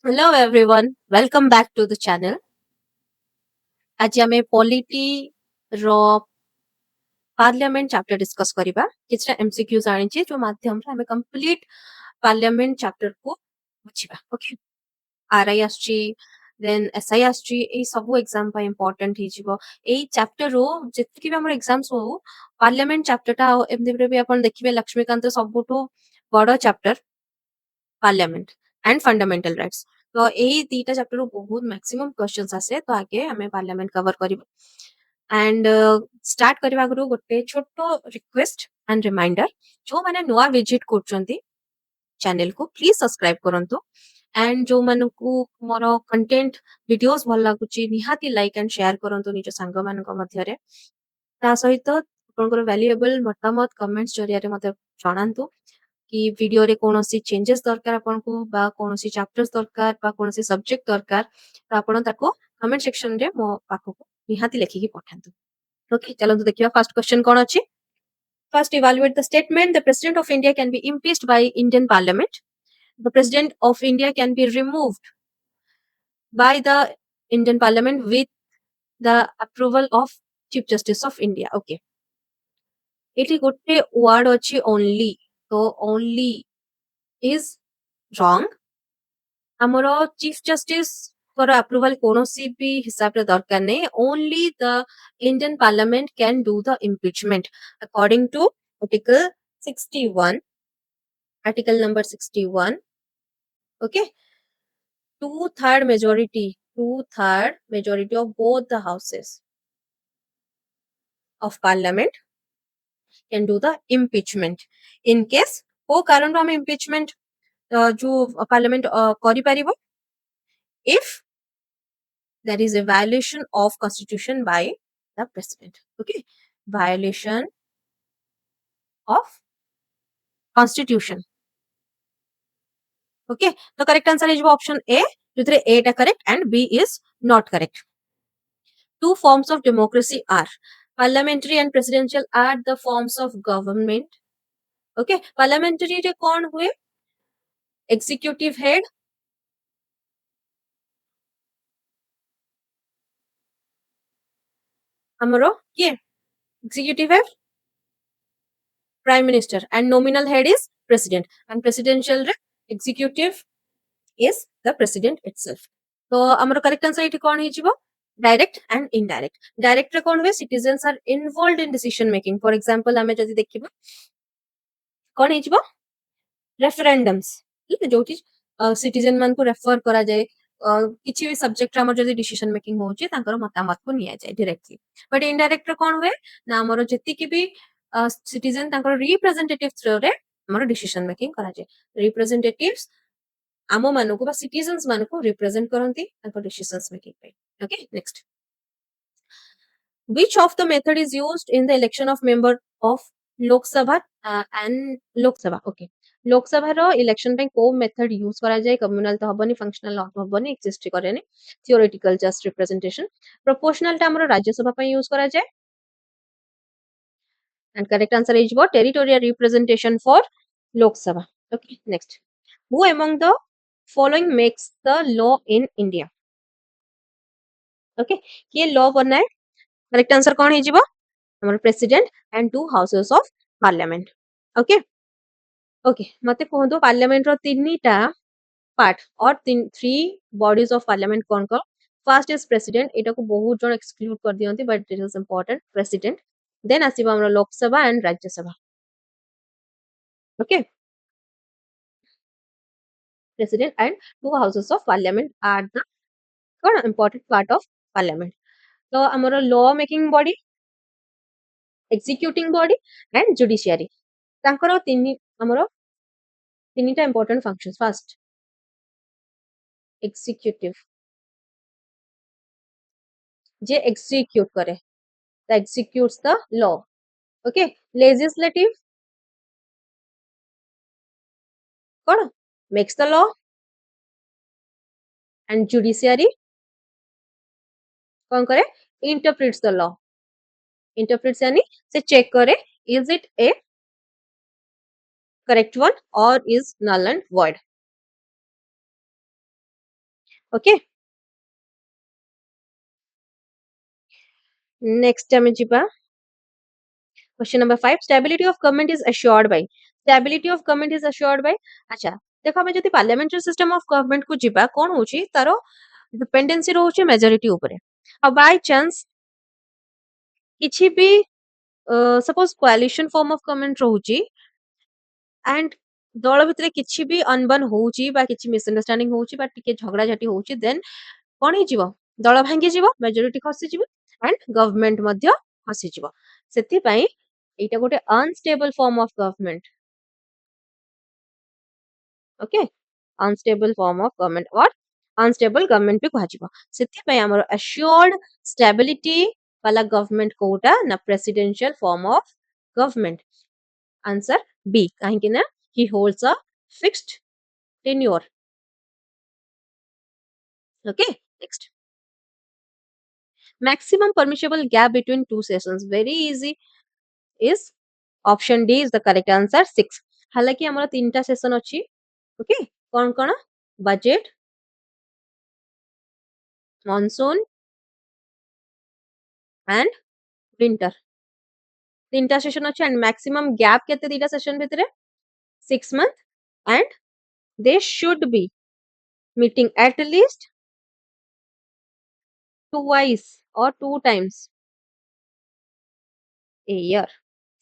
Hello everyone, welcome back to the channel. आज आमे polity रो parliament chapter discuss करिबा किछटा MCQs आनिछि जो माध्यम रे हमें कंप्लीट पार्लियामेंट चैप्टर को बुझिबा ओके आरआई आछी देन एसआई आछी ए सब एग्जाम पा इंपोर्टेंट हि जिवो ए चैप्टर रो जेतिकि भी हमर एग्जाम्स हो पार्लियामेंट चैप्टर टा एमदि भी अपन देखिबे लक्ष्मीकांत सबुठो बड़ chapter parliament and fundamental rights तो यही दीटा चैप्टर बहुत मैक्सिमम क्वेश्चंस आसे तो आगे हमें पार्लियामेंट कवर करिबो एंड स्टार्ट करबा गुरु गोटे छोटो रिक्वेस्ट एंड रिमाइंडर जो माने नुआ विजिट करचंती चैनल को प्लीज सब्सक्राइब करंतु एंड जो मानकु मोर कंटेंट वीडियोस भल लागुची निहाती लाइक एंड शेयर करंतु निज संग मानक मध्य रे ता सहित आपनकर वैल्यूएबल मतामत कमेंट्स जरिया रे मते जणांतु कि वीडियो रे कोनोसी चेंजेस दरकार आपनको बा कोनोसी चैप्टर्स दरकार बा कोनोसी सब्जेक्ट दरकार तो आपण ताको कमेंट सेक्शन रे मो पाखो निहाती लेखि की पठांतु ओके चलंतु देखिबा फर्स्ट क्वेश्चन कोन अछि First, evaluate the statement. The President of India can be impeached by Indian Parliament. The President of India can be removed by the Indian Parliament with the approval of Chief Justice of India. Okay. एठी गोटे word अछि only. तो only is wrong. ଆମର chief justice approval କୌଣସି ବି ହିସାବରେ ଦରକାର ନାହିଁ only the Indian Parliament can do the impeachment according to article 61 article number 61 okay two-third majority of both the houses of parliament can do the impeachment in case को कारण हम impeachment जो parliament करि परिबो if there is a violation of constitution by the president okay violation of constitution okay the correct answer is option A jethre A ta correct and B is not correct two forms of democracy are parliamentary and presidential are the forms of government okay parliamentary re kon hue executive head amaro ke executive head prime minister and nominal head is president and presidential re executive is the president itself तो हमर correct answer एठी कोन हिजिबो direct and indirect direct रे कोन हुए citizens are involved in decision making for example हमें जदी देखिबो कोन हिजिबो रेफरेंडम्स ठीक है जोटी सिटीजन मान को रेफर करा जाए किछि भी सब्जेक्ट हमर जदी डिसीजन मेकिंग होची तांकर मतामत को निया जाए डायरेक्टली बट इनडायरेक्ट रे कोन हुए ना हमर जति कि भी सिटीजन तांकर रिप्रेजेंटेटिव थ्रू रे हमर डिसीजन मेकिंग करा जाए रिप्रेजेंटेटिव्स आम मानक बा सिटीजन्स मानक रिप्रेजेंट करंती तांकर डिसीजंस मेकिंग पे okay next which of the method is used in the election of member of lok sabha and lok sabha okay lok sabha ro election पे को मेथड यूज करा जाए कम्युनल तो हबनी functional हबनी exist करेनी theoretical just representation proportional टा हमरो राज्य सभा पे यूज करा जाए and correct answer is what territorial representation for lok sabha okay next who among the following makes the law in india okay किए लॉ बनाए करेक्ट आंसर कोन हे जिवो हमर president and to houses of parliament okay okay मते कहंदो parliament रो तीनटा part और three bodies of parliament कोन को फर्स्ट इज प्रेसिडेंट एटा को बहुत जण एक्सक्लूड कर दियंती but it is important president then आसीबा हमर Lok Sabha and Rajya Sabha okay president and two houses of parliament are the one important part of parliament so amara law making body executing body and judiciary ତାଙ୍କର ଆମର ତିନିଟା important functions first executive जे execute करे that executes the law okay legislative कौन makes the law and judiciary कौन करे interprets the law interprets यानी से check करे is it a correct one or is null and void okay next आमे जिबा question number 5 stability of government is assured by stability of government is assured by अच्छा देखो हमें जति parliamentary system of government को जिबा कोन होची तारो डिपेंडेंसी रहउची मेजॉरिटी ऊपर आ बाय चांस किछि भी suppose coalition form of government रहउची एंड दल भितरे किछि भी अनबन होउची बा किछि मिसअंडरस्टैंडिंग होउची बा टिके झगड़ा झाटी होउची देन कोन हि जीवो दल भांगी जीवो मेजॉरिटी खसी जीवो एंड गवर्नमेंट मध्य खसी जीवो सेति पई एटा गोटे unstable form of government okay unstable form of government और अनस्टेबल गवर्नमेंट भी कहा जीवो सेति पई हमर एश्योर्ड स्टेबिलिटी वाला गवर्नमेंट कोटा ना presidential form of government answer B काहे कि ना he holds a fixed tenure okay next maximum permissible gap between two sessions very easy is option D is the correct answer 6 हालांकि हमर तीनटा session अछि okay cone cone budget monsoon and winter तीनटा session अछि and maximum gap केते दीटा session भितरे 6 month and they should be meeting at least twice or two times a year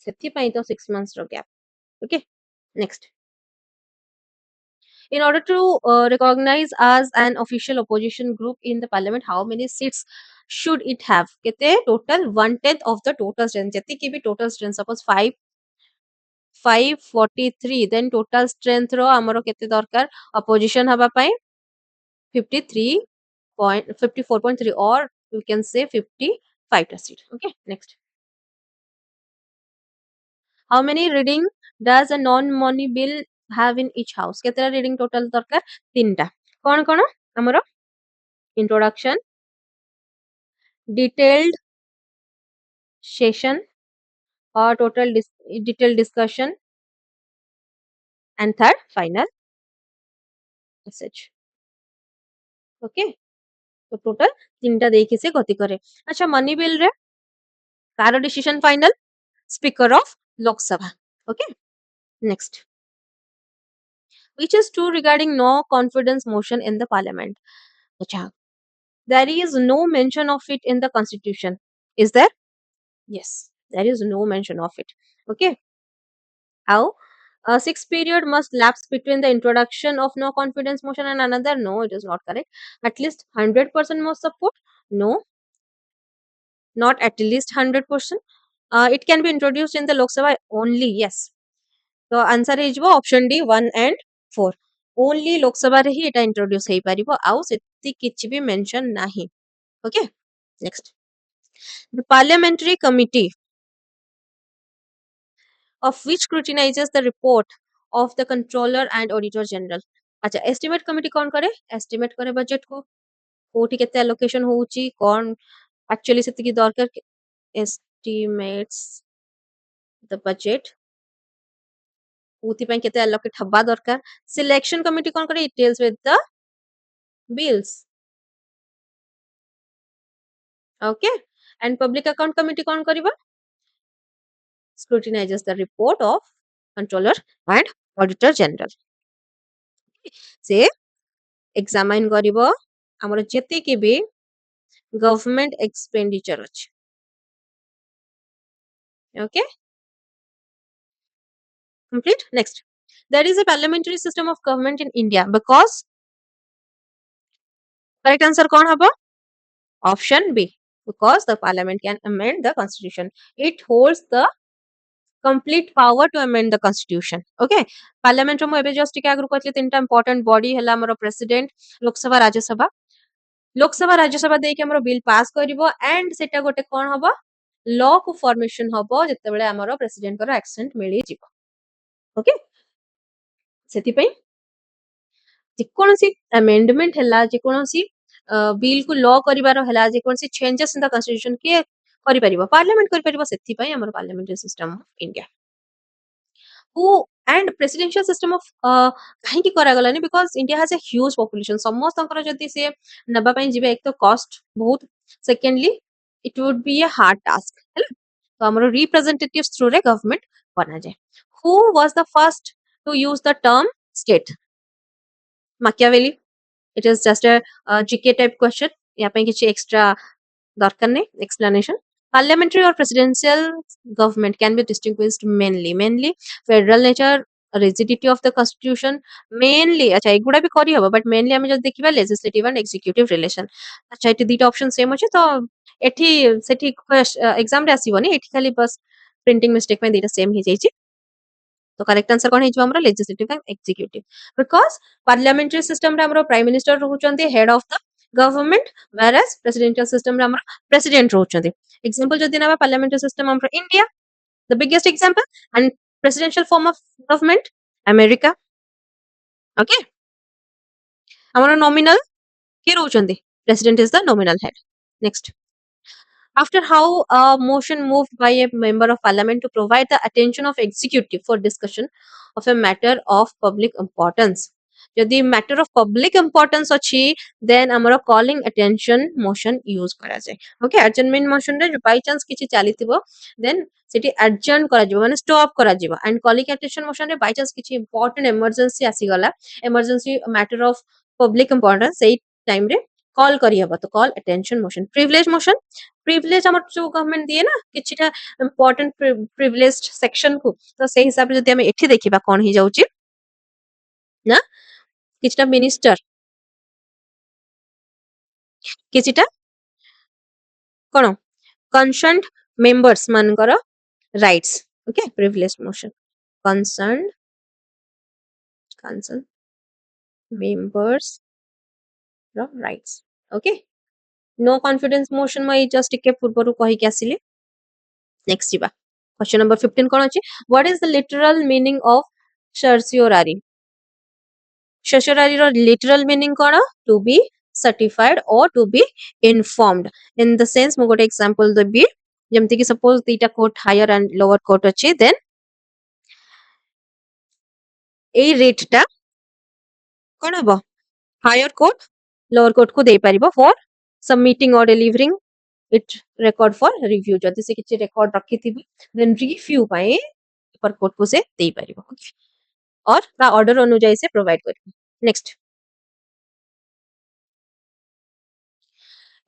सेति पई तो 6 months row gap okay next in order to recognize as an official opposition group in the parliament how many seats should it have kete total 1/10 of the total strength jeti ki bi total strength suppose 543 then total strength ro amaro kete darkar opposition haba pai 54.3 or you can say 55 ta seat okay next how many reading does a non money bill have in each house ketera reading total darkar tinta kon kon amaro introduction detailed session or total detailed discussion and third final message okay तो total तीनटा देखि से गति करे अच्छा money bill रे car decision final speaker of Lok Sabha okay next which is true regarding no confidence motion in the parliament अच्छा there is no mention of it in the constitution is there yes there is no mention of it okay how a 6 period must lapse between the introduction of no confidence motion and another no it is not correct at least 100% must support no not at least 100% it can be introduced in the lok sabha only yes so answer is option D 1 and 4 only lok sabha re hi eta introduce hei paribo au seti kichi bi mention nahi okay next the parliamentary committee of which scrutinizes the report of the controller and auditor general अच्छा estimate committee कौन करे estimate करे budget को कोठी केते allocation होउची कौन actually सेतिकी दरकार estimates the budget कोठी ପାଇଁ केते allocate हबा दरकार selection committee कौन करे it deals with the bills okay and public account committee कौन करिबा scrutinizes the report of controller and auditor general से examine करिबो हमर जेते के भी government expenditure अछि okay complete next there is a parliamentary system of government in india because correct answer kon habo option b because the parliament can amend the constitution it holds the complete power to amend the constitution okay parliament ro mo ebe just ke agru कहले तीनटा important body हला हमर president lok sabha rajya sabha Lok Sabha Rajya Sabha देके हमर bill pass करिवो and सेटा गोटे कोन हबो law को फॉर्मेशन हबो जते बेले हमर प्रेसिडेंट कर एक्सेंट मिली जिवो ओके सेति पई जेकोनसी अमेंडमेंट हला जेकोनसी बिल को लॉ करिवार हला जेकोनसी चेंजेस इन द कॉन्स्टिट्यूशन के करि परिबो पार्लियामेंट करि परिबो सेति पई हमर parliamentary system of India who and presidential system of କାହିଁକି କରାଗଲାନି because India has a huge population ସମସ୍ତଙ୍କର ଯଦି ସେ ନେବା ପାଇଁ ଯିବେ ଏକ ତ cost ବହୁତ secondly it would be a hard task ହେଲା ତ ଆମର representatives through ରେ government ବନାଯାଏ who was the first to use the term state Machiavelli it is just a GK type question यहाँ ପାଇଁ କିଛି extra दरकार नहीं explanation parliamentary or presidential government can be distinguished mainly federal nature rigidity of the constitution mainly अच्छा एगुड़ा भी करी हबो but mainly ଆମେ ଯଦି ଦେଖିବା legislative and executive relation अच्छा एठी दिटा option same ଅଛି ତ एठी सेठी exam रे आसीबनी एठी खाली बस printing mistake ପାଇଁ दिटा same ही जाईची तो करेक्ट आंसर कोन हेजो हमरो legislative and executive because parliamentary system रे हमरो प्राइम मिनिस्टर रहउचंती head of the government whereas presidential system रे हमरो प्रेसिडेंट रहउचंती एग्जांपल जदि नाबा पार्लियामेंटरी सिस्टम हमरो India the biggest example and presidential form of government America okay हमरो नॉमिनल के रहउचंती president is the nominal head next after how a motion moved by a member of parliament to provide the attention of executive for discussion of a matter of public importance यदि matter of public importance अछि then हमरो calling attention motion use करा जाय okay adjournment motion रे by chance किछि चालिथिबो then सेठी adjourn करा जिवो माने stop करा जिवो and calling attention motion रे by chance किछि important emergency आसी गला emergency matter of public importance सेही टाइम रे कॉल करी हबो तो कॉल अटेंशन मोशन प्रिविलेज हमर जो गवर्नमेंट दिए ना किछिटा इंपोर्टेंट प्रिविलेज्ड सेक्शन को तो सेही हिसाब रे जदि हम एठी देखिबा कोन ही जाउची ना किछिटा मिनिस्टर किछिटा कोन कंसर्न्ड मेंबर्स मानकर rights okay privileged motion concern members ର rights okay no confidence motion मै जस्ट टिके पूर्वरु कहि के आसिली नेक्स्ट जिबा क्वेश्चन नंबर 15 कोन अछि what is the literal meaning of certiorari certiorari रो लिटरल मीनिंग कोन टू बी सर्टिफाइड और to be informed in the sense मो गोटे एग्जांपल देबी जेमति कि सपोज दीटा court higher and lower court अछि देन ए रेटटा कोन हबो हायर कोर्ट लोअर कोर्ट को दे परिबो फॉर सबमिटिंग और delivering it record for review जदि से किछि record रखिथिबी then review पाए ऊपर कोर्ट को से दे परिबो okay और ता ऑर्डर अनुसार से प्रोवाइड करिबो next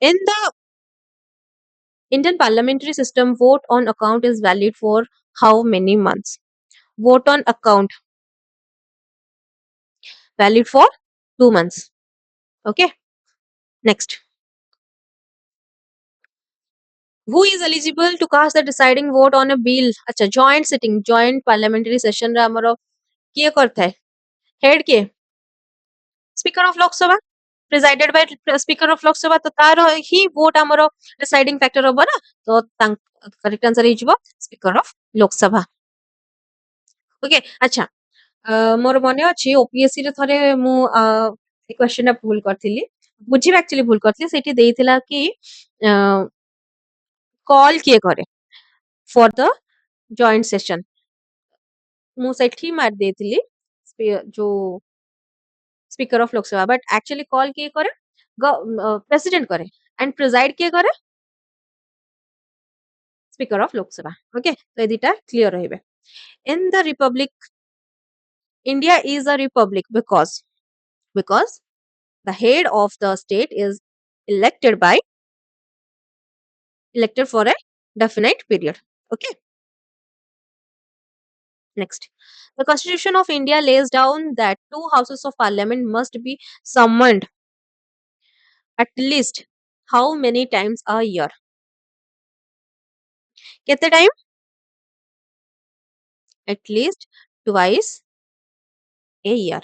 in the Indian parliamentary system vote on account is valid for how many months vote on account valid for 2 months okay next who is eligible to cast the deciding vote on a bill अच्छा joint sitting joint parliamentary session रे हमरो किए करथाय head के speaker of Lok Sabha presided by speaker of Lok Sabha तो तार ही vote हमरो डिसाइडिंग फैक्टर होबो ना तो करेक्ट आंसर ही जिवो स्पीकर ऑफ लोकसभा ओके अच्छा मोर मने अछि ओपीएससी रे थरे मु ए क्वेश्चन भूल करथिली बुझी एक्चुअली भूल करथिली सेठी देइथिला कि कॉल किए करे फॉर द जॉइंट सेशन मु सेठी मार देइथिली जो speaker of Lok Sabha but actually call किए करे प्रेसिडेंट करे एंड प्रिजाइड किए करे स्पीकर ऑफ लोकसभा ओके तो एदिटा क्लियर रहिबे in the Republic India is a republic because the head of the state is elected for a definite period okay next the constitution of India lays down that 2 houses of parliament must be summoned at least how many times a year kete time at least twice a year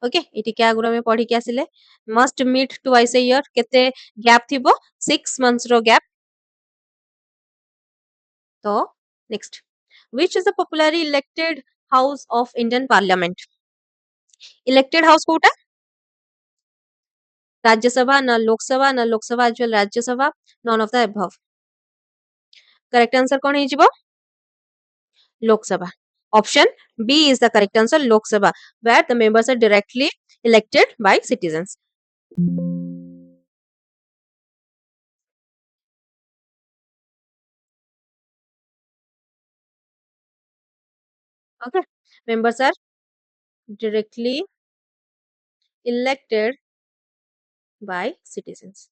okay इटी क्या आगुरा में पढ़ी के आसिले must meet twice a year केते gap थिबो 6 months रो गैप तो next which is the popularly elected house of Indian parliament elected house कोटा राज्यसभा ना लोकसभा जो Rajya Sabha none of the above correct answer कोन हे जिवो Lok Sabha Option B is the correct answer, Lok Sabha, where the members are directly elected by citizens. Okay, members are directly elected by citizens.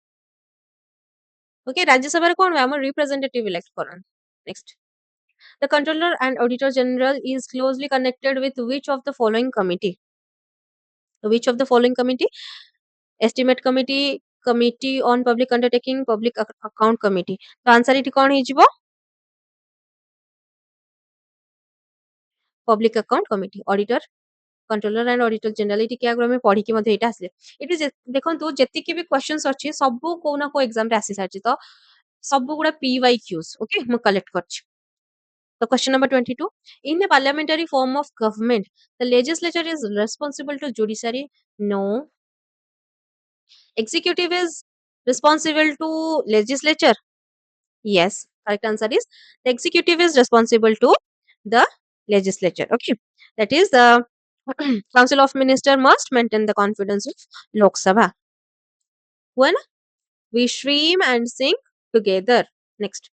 Okay, Rajya Sabha kon huଏ amar representative elect karan. Next, the Controller and Auditor General is closely connected with which of the following committee? Which of the following committee? Estimate Committee, Committee on Public Undertaking, Public Account Committee. तो answer इटी कौन ହେଇଯିବ? Public Account Committee. Auditor, Controller and Auditor General ଟିକେ ଆଗରୁ ଆମେ ପଢିକି ମଧ୍ୟ ଏଇଟା ଆସିଲେ। ଏଠି ଦେଖନ୍ତୁ ଯେତିକି ବି କ୍ୱେଶ୍ଚନ୍ସ ଅଛି ସବୁ କୋଉ ନା କୋଉ ଏକ୍ସାମ ରେ ଆସି ସାରିଛି ତ ସବୁ ଗୁଡା PYQs ଓକେ ମୁଁ କଲେକ୍ଟ କରିଛି। So question number 22. In a parliamentary form of government, the legislature is responsible to judiciary? No. Executive is responsible to legislature? Yes. Correct answer is the executive is responsible to the legislature. Okay. That is the Council of Minister must maintain the confidence of Lok Sabha. When we stream and sing together. Next.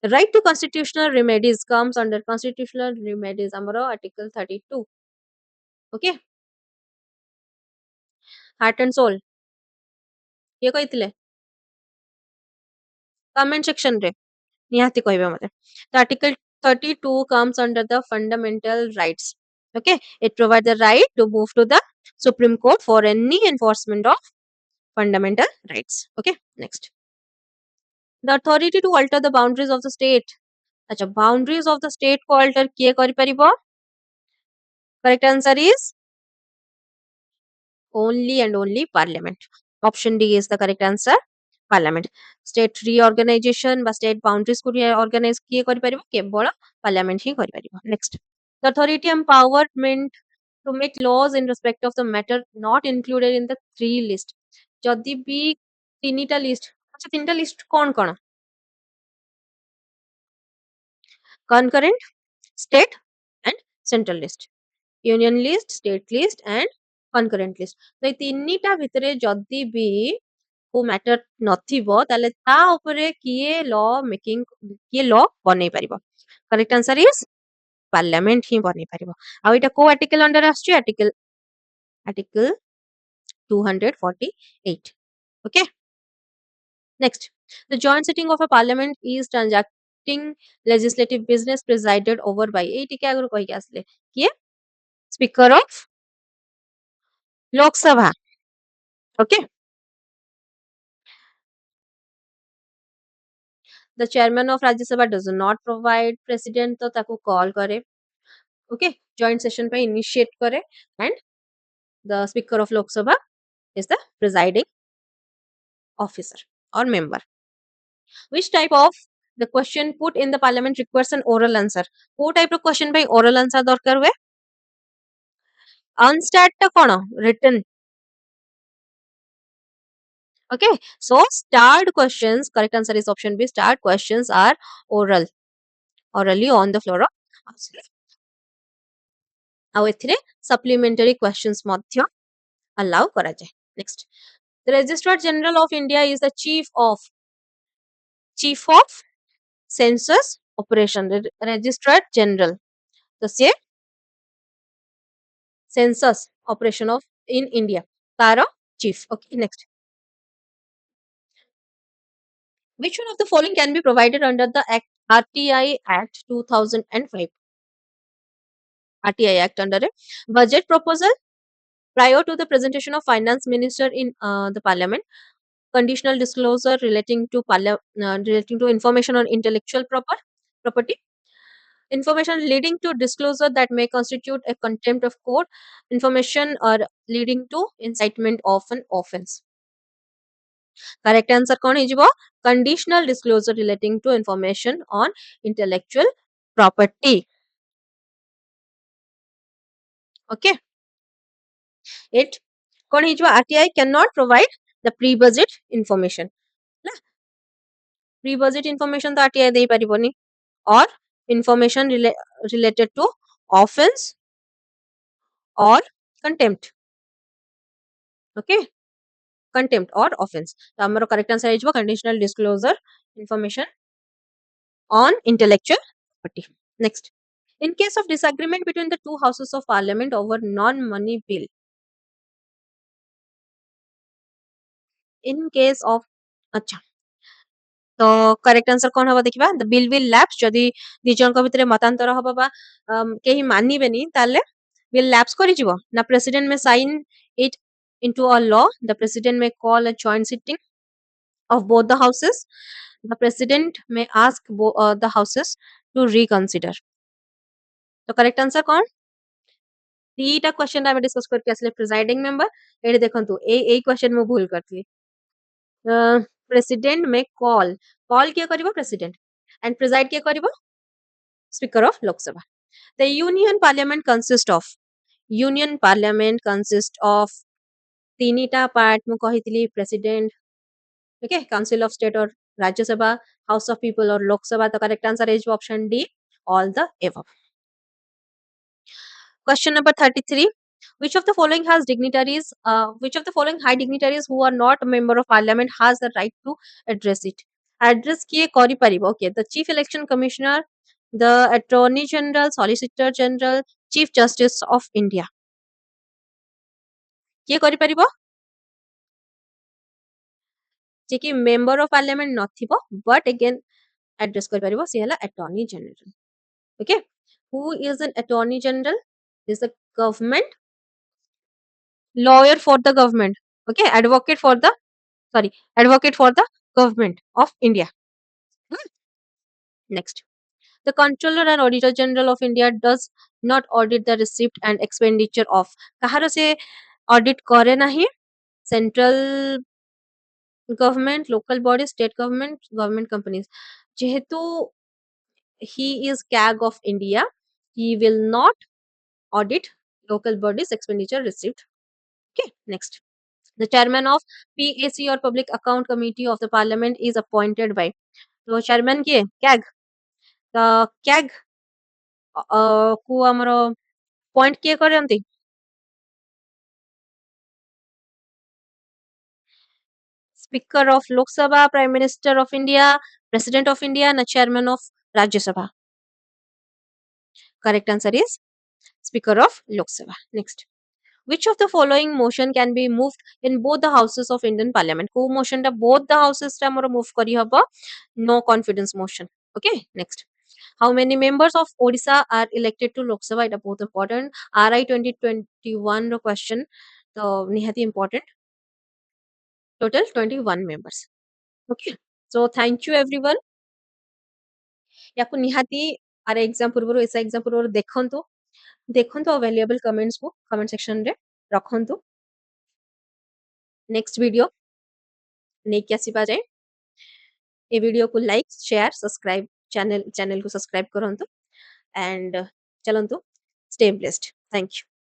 The right to constitutional remedies comes under constitutional remedies. Amaro Article 32. Okay. Heart and soul. ये କହିଥିଲେ comment section ରେ ନିହାତି କହିବେ ମତେ। The Article 32 comes under the fundamental rights. Okay, it provides the right to move to the Supreme Court for any enforcement of fundamental rights. Okay, next. The authority to alter the boundaries of the state. अच्छा, boundaries of the state को alter किए करिपरिबो? Correct answer is only and only Parliament. Option D is the correct answer. Parliament. State reorganization বা state boundaries को reorganize किए करिपरिबो केवल Parliament he करिपरिबो. Next. The authority empowerment to make laws in respect of the matter not included in the 3 list. যদি ବି ତିନିଟା list, ଆଚ୍ଛା ତିନିଟା list କଣ କଣ? Concurrent, state and central list. Union list, state list and concurrent list. ତ ଏଇ ତିନିଟା ଭିତରେ ଯଦି ବି କୋଉ ମ୍ୟାଟର ନଥିବ ତାହେଲେ ତା ଉପରେ କିଏ ଲ ବନେଇ ପାରିବ? କରେକ୍ଟ ଆନ୍ସର ଇଜ ପାର୍ଲାମେଣ୍ଟ ହିଁ ବନେଇ ପାରିବ। ଆଉ ଏଇଟା କୋଉ ଆର୍ଟିକଲ ଅଣ୍ଡର ଆସୁଛି? Article 248. Okay. Next, the joint sitting of a parliament is transacting legislative business presided over by ଏଇ ଟିକେ ଆଗରୁ କହିକି ଆସିଲେ କିଏ? Speaker of Lok Sabha. Okay. The chairman of Rajya Sabha does not provide president तो ताको call करे. Okay, joint session पे initiate करे and the speaker of Lok Sabha is the presiding officer or member. Which type of the question put in the parliament requires an oral answer? Who type of question by oral answer दरकार हुए? Unstat टा कौन? Written. Okay, so starred questions, correct answer is option B. Starred questions are orally on the floor of house. ଆଉ ଏଥିରେ supplementary questions ମଧ୍ୟ allow କରାଯାଏ. Next, the Registrar General of India is the chief of census operation. Registrar General तो से census operation of in India तार chief. Okay, next. Which one of the following can be provided under the RTI Act 2005? RTI Act under a budget proposal prior to the presentation of finance minister in the parliament, conditional disclosure relating to information on intellectual property, information leading to disclosure that may constitute a contempt of court, information or leading to incitement of an offense. Correct answer कौन ହେଇଯିବ? Conditional disclosure relating to information on intellectual property. Okay. It कौन ହେଇଯିବ? RTI cannot provide the pre-budget information. Pre-budget information तो RTI ଦେଇ ପାରିବନି or information related to offense or contempt. Okay, contempt or offense. तो हमरो correct answer है conditional disclosure information on intellectual property. Next, in case of disagreement between the two houses of parliament over non-money bill, in case of अच्छा तो correct answer कौन हबा देखिबा the bill will lapse जदी दी जनक भितरे मतांतर हबा बा केही मानिबेनी ताले बिल लैप्स करि जिवो ना president may sign it into a law. The president may call a joint sitting of both the houses. The president may ask the houses to reconsider. तो करेक्ट आंसर कौन तीटा क्वेश्चन आमे discuss करके आसले presiding member AD देखंतु ए question में भूल करथली president में call किए करिवो प्रेसिडेंट एंड प्रिजाइड किए करिवो speaker of Lok Sabha the union parliament consist of तीनिटा पार्ट मु कहितली president okay council of state और राज्यसभा हाउस ऑफ पीपल और लोकसभा तो correct answer is option D all the above Question number 33. Which of the following high dignitaries who are not a member of parliament has the right to address it? Address kiye kari paribo? Okay, the Chief Election Commissioner, the Attorney General, Solicitor General, Chief Justice of India. Kiye kari paribo? जे कि member of parliament नथिबो but again address kari paribo se hala Attorney General. Okay, who is an Attorney General? Is the government lawyer for the government. Okay, advocate for the government of India. Next, the Controller and Auditor General of India does not audit the receipt and expenditure of kaharo se audit करे नहीं central government, local body, state government, government companies. जेहेतु he is CAG of India, he will not audit local bodies expenditure receipt. Okay, next. The chairman of PAC or Public Account Committee of the Parliament is appointed by. तो chairman किए CAG. The CAG को हमरो point किए करे हमती. Speaker of Lok Sabha, Prime Minister of India, President of India, and Chairman of Rajya Sabha. Correct answer is Speaker of Lok Sabha. Next. Which of the following motion can be moved in both the houses of Indian Parliament? Ko motion ta both the houses ta amara move kari haba no confidence motion. Okay, next. How many members of Odisha are elected to Lok Sabha? It is both important. RI 2021 question. So nihati important. Total 21 members. Okay. So thank you everyone. याको निहाती आरे exam पूर्वरु ऐसा exam पूर्वरु देखंतु available comments को comment section रे रखंतु next video नेकी आसीबा जाय ए वीडियो को लाइक शेयर सब्सक्राइब चैनल को सब्सक्राइब करंतु एंड चलंतु स्टे ब्लेस्ड थैंक यू